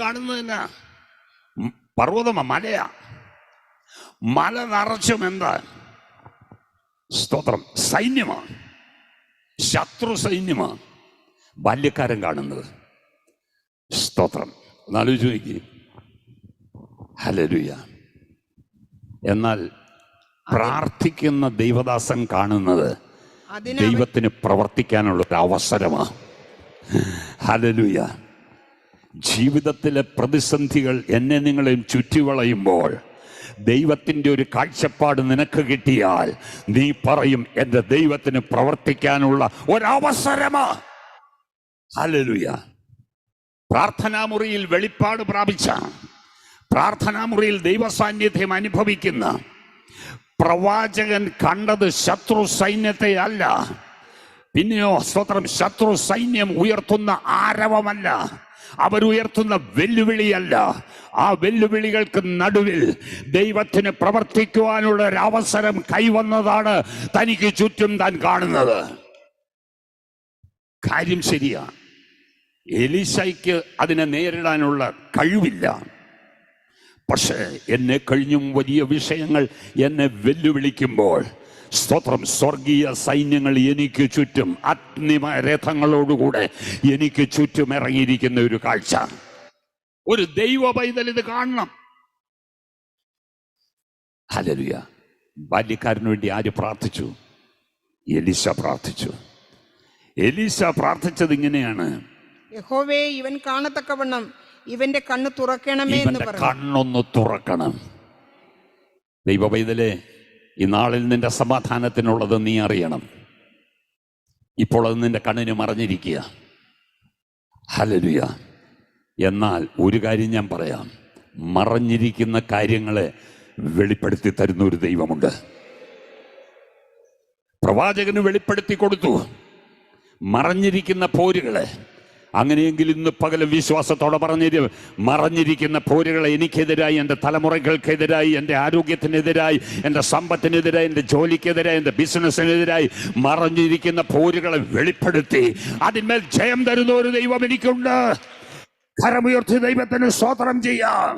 കാണുന്നതിനാ പർവ്വതമാ, മലയാ. മല നിറച്ചും എന്താ? സ്തോത്രം, സൈന്യമാണ്, ശത്രു സൈന്യമാണ് ബാല്യക്കാരൻ കാണുന്നത്. സ്തോത്രം, എന്നാലോചിച്ച് നോക്കി. ഹല്ലേലൂയ. എന്നാൽ പ്രാർത്ഥിക്കുന്ന ദൈവദാസൻ കാണുന്നത് ദൈവത്തിന് പ്രവർത്തിക്കാനുള്ള ഒരു അവസരമാണ്. ഹല്ലേലൂയ. ജീവിതത്തിലെ പ്രതിസന്ധികൾ എന്നെ നിങ്ങളെയും ചുറ്റിവളയുമ്പോൾ ദൈവത്തിൻ്റെ ഒരു കാഴ്ചപ്പാട് നിനക്ക് കിട്ടിയാൽ നീ പറയും, എൻ്റെ ദൈവത്തിന് പ്രവർത്തിക്കാനുള്ള ഒരവസരമാ. ഹല്ലേലൂയ. പ്രാർത്ഥനാമുറിയിൽ വെളിപ്പാട് പ്രാപിച്ച, പ്രാർത്ഥനാമുറിയിൽ ദൈവസാന്നിധ്യം അനുഭവിക്കുന്ന പ്രവാചകൻ കണ്ടത് ശത്രു സൈന്യത്തെ അല്ല, പിന്നെയോ സ്തോത്രം, ശത്രു സൈന്യം ഉയർത്തുന്ന ആരവമല്ല, അവരുയർത്തുന്ന വെല്ലുവിളിയല്ല. ആ വെല്ലുവിളികൾക്ക് നടുവിൽ ദൈവത്തിന് പ്രവർത്തിക്കുവാനുള്ള ഒരു അവസരം കൈവന്നതാണ് തനിക്ക് ചുറ്റും താൻ കാണുന്നത്. കാര്യം ശരിയാ, എലീശയ്ക്ക് അതിനെ നേരിടാനുള്ള കഴിവില്ല. പക്ഷേ എന്നെ കഴിഞ്ഞും വലിയ വിഷയങ്ങൾ എന്നെ വെല്ലുവിളിക്കുമ്പോൾ സ്തോത്രം, സ്വർഗീയ സൈന്യങ്ങൾ എനിക്ക് ചുറ്റും അഗ്നിമയ രഥങ്ങളോടുകൂടെ എനിക്ക് ചുറ്റും ഇറങ്ങിയിരിക്കുന്ന ഒരു കാഴ്ച. ഒരു ദൈവ പൈതൽ ഇത് കാണണം. ഹല്ലേലൂയ. ബാല്യക്കാരന് വേണ്ടി ആര് പ്രാർത്ഥിച്ചു? എലീശ പ്രാർത്ഥിച്ചു. എലീശ പ്രാർത്ഥിച്ചത് ഇങ്ങനെയാണ്: യഹോവേ, ഇവൻ കാണത്തക്കവണ്ണം ഇവന്റെ കണ്ണ് തുറക്കണമേ, ഇവന്റെ കണ്ണൊന്ന് തുറക്കണം. ദൈവ പൈതലേ, ഈ നാളിൽ നിന്റെ സമാധാനത്തിനുള്ളത് നീ അറിയണം. ഇപ്പോൾ അത് നിന്റെ കണ്ണിന് മറഞ്ഞിരിക്കുക. ഹല്ലേലൂയ. എന്നാൽ ഒരു കാര്യം ഞാൻ പറയാം, മറഞ്ഞിരിക്കുന്ന കാര്യങ്ങളെ വെളിപ്പെടുത്തി തരുന്ന ഒരു ദൈവമുണ്ട്. പ്രവാചകന് വെളിപ്പെടുത്തി കൊടുത്തു മറഞ്ഞിരിക്കുന്ന പോരുകളെ. അങ്ങനെയെങ്കിൽ ഇന്ന് പകലും വിശ്വാസത്തോടെ പറഞ്ഞിരും, മറഞ്ഞിരിക്കുന്ന പോരുകളെ എനിക്കെതിരായി, എൻ്റെ തലമുറകൾക്കെതിരായി, എൻ്റെ ആരോഗ്യത്തിനെതിരായി, എൻ്റെ സമ്പത്തിനെതിരായി, എൻ്റെ ജോലിക്കെതിരായി, എൻ്റെ ബിസിനസ്സിനെതിരായി മറഞ്ഞിരിക്കുന്ന പോരുകളെ വെളിപ്പെടുത്തി അതിന്മേൽ ജയം തരുന്ന ഒരു ദൈവം എനിക്കുണ്ട്. കരമുയർത്തി ദൈവത്തിന് സ്തോത്രം ചെയ്യാം.